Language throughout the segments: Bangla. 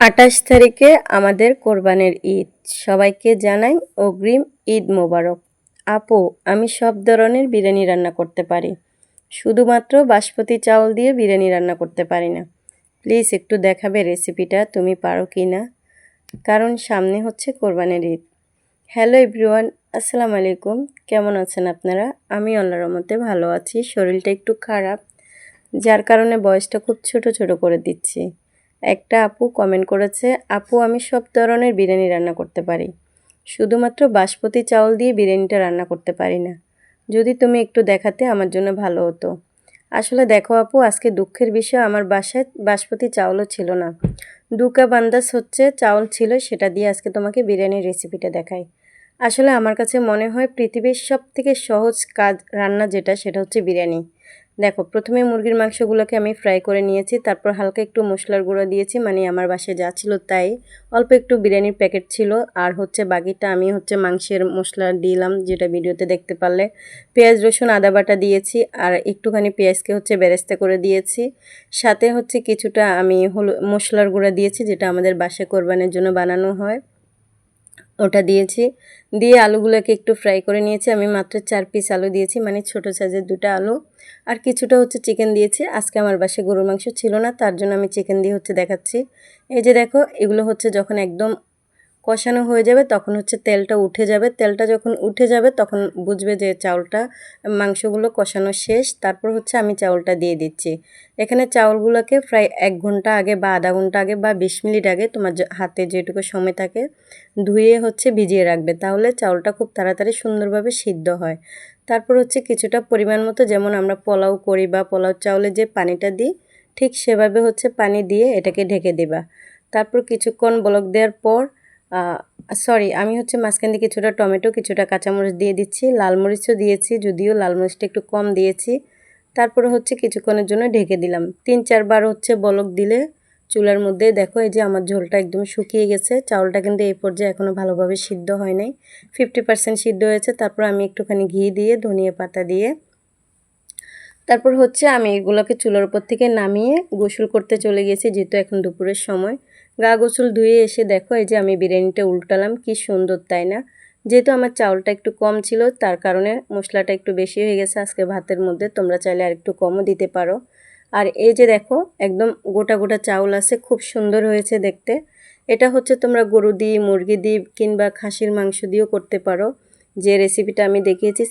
28 তারিখে আমাদের কোরবানির ঈদ। সবাইকে জানাই অগ্রিম ঈদ মোবারক। আপু, আমি সব ধরনের বিরিয়ানি রান্না করতে পারি, শুধুমাত্র বাসমতি চাউল দিয়ে বিরিয়ানি রান্না করতে পারি না। প্লিজ একটু দেখাবে রেসিপিটা তুমি পারো কি না, কারণ সামনে হচ্ছে কোরবানির ঈদ। হ্যালো এভরিওয়ান, আসসালামু আলাইকুম। কেমন আছেন আপনারা? আমি আল্লাহর রহমতে ভালো আছি। শরীরটা একটু খারাপ, যার কারণে বয়সটা খুব ছোট ছোট করে দিচ্ছি। একটা আপু কমেন্ট করেছে, আপু আমি সব ধরনের বিরিয়ানি রান্না করতে পারি, শুধুমাত্র বাসমতি চাউল দিয়ে বিরিয়ানিটা রান্না করতে পারি না। যদি তুমি একটু দেখাতে আমার জন্য ভালো হতো। আসলে দেখো আপু, আজকে দুঃখের বিষয়, আমার বাসায় বাসমতি চাউলও ছিল না। দুকা বান্দাস হচ্ছে চাউল ছিল, সেটা দিয়ে আজকে তোমাকে বিরিয়ানির রেসিপিটা দেখাই। আসলে আমার কাছে মনে হয় পৃথিবীর সবথেকে সহজ কাজ রান্না যেটা, সেটা হচ্ছে বিরিয়ানি। দেখো, প্রথমে মুরগির মাংসগুলোকে আমি ফ্রাই করে নিয়েছি, তারপর হালকা একটু মশলার গুঁড়ো দিয়েছি, মানে আমার বাসায় যা ছিল তাই। অল্প একটু বিরিয়ানির প্যাকেট ছিল, আর হচ্ছে বাকিটা আমি হচ্ছে মাংসের মশলা দিলাম, যেটা ভিডিওতে দেখতে পারলে। পেঁয়াজ রসুন আদা বাটা দিয়েছি, আর একটুখানি পেঁয়াজকে হচ্ছে বেরেস্তা করে দিয়েছি। সাথে হচ্ছে কিছুটা আমি মশলার গুঁড়া দিয়েছি, যেটা আমাদের বাসায় কোরবানির জন্য বানানো হয়, ওটা দিয়েছি। দিয়ে আলুগুলোকে একটু ফ্রাই করে নিয়েছি। আমি মাত্র 4 পিস আলু দিয়েছি, মানে ছোটো সাইজের 2টা আলু। আর কিছুটা হচ্ছে চিকেন দিয়েছি। আজকে আমার বাসায় গরুর মাংস ছিল না, তার জন্য আমি চিকেন দিয়ে হচ্ছে দেখাচ্ছি। এই যে দেখো, এগুলো হচ্ছে যখন একদম কষানো হয়ে যাবে তখন হচ্ছে তেলটা উঠে যাবে। তেলটা যখন উঠে যাবে তখন বুঝবে যে চাউলটা, মাংসগুলো কষানো শেষ। তারপর হচ্ছে আমি চাউলটা দিয়ে দিচ্ছি। এখানে চাউলগুলোকে প্রায় 1 ঘন্টা আগে বা আধা ঘন্টা আগে বা 20 মিনিট আগে তোমার হাতে যেটুকু সময় থাকে ধুয়ে হচ্ছে ভিজিয়ে রাখবে, তাহলে চাউলটা খুব তাড়াতাড়ি সুন্দরভাবে সিদ্ধ হয়। তারপর হচ্ছে কিছুটা পরিমাণ মতো, যেমন আমরা পোলাও করি বা পোলাও চাউলে যে পানিটা দিই, ঠিক সেভাবে হচ্ছে পানি দিয়ে এটাকে ঢেকে দেবা। তারপর কিছুক্ষণ বলক দেওয়ার পর আমি হচ্ছে মাঝখান দিয়ে কিছুটা টমেটো, কিছুটা কাঁচামরিচ দিয়ে দিচ্ছি, লাল মরিচও দিয়েছি, যদিও লাল মরিচটা একটু কম দিয়েছি। তারপরে হচ্ছে কিছুক্ষণের জন্য ঢেকে দিলাম। 3-4 বার হচ্ছে বলক দিলে চুলার মধ্যে দেখো, এই যে আমার ঝোলটা একদম শুকিয়ে গেছে। চাউলটা কিন্তু এই পর্যায়ে এখনও ভালোভাবে সিদ্ধ হয় নাই, 50% সিদ্ধ হয়েছে। তারপর আমি একটুখানি ঘি দিয়ে, ধনিয়া পাতা দিয়ে, তারপর হচ্ছে আমি এগুলোকে চুলার উপর থেকে নামিয়ে গোসল করতে চলে গেছি, যেহেতু এখন দুপুরের সময়। গা গোসল ধুয়ে এসে দেখো, এই যে আমি বিরিয়ানিটা উল্টালাম, কি সুন্দর তাই না? যেহেতু আমার চাউলটা একটু কম ছিল, তার কারণে মশলাটা একটু বেশি হয়ে গেছে আজকে ভাতের মধ্যে। তোমরা চাইলে আর একটু কমও দিতে পারো। আর এই যে দেখো, একদম গোটা গোটা চাউল আছে, খুব সুন্দর হয়েছে দেখতে। এটা হচ্ছে তোমরা গরু দিয়ে, মুরগি দিয়ে কিংবা খাসির মাংস দিয়েও করতে পারো। যে রেসিপিটা আমি দেখিয়েছি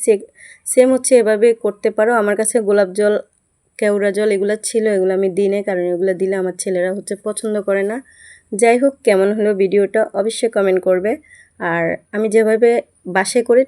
সেম হচ্ছে এভাবে করতে পারো। আমার কাছে গোলাপ জল, কেওড়া জল এগুলো ছিল, এগুলো আমি দিই না, কারণ এগুলো দিলে আমার ছেলেরা হচ্ছে পছন্দ করে না। যাই হোক, কেমন হলো ভিডিওটা অবশ্যই কমেন্ট করবে। আর আমি যেভাবে বাসায় করি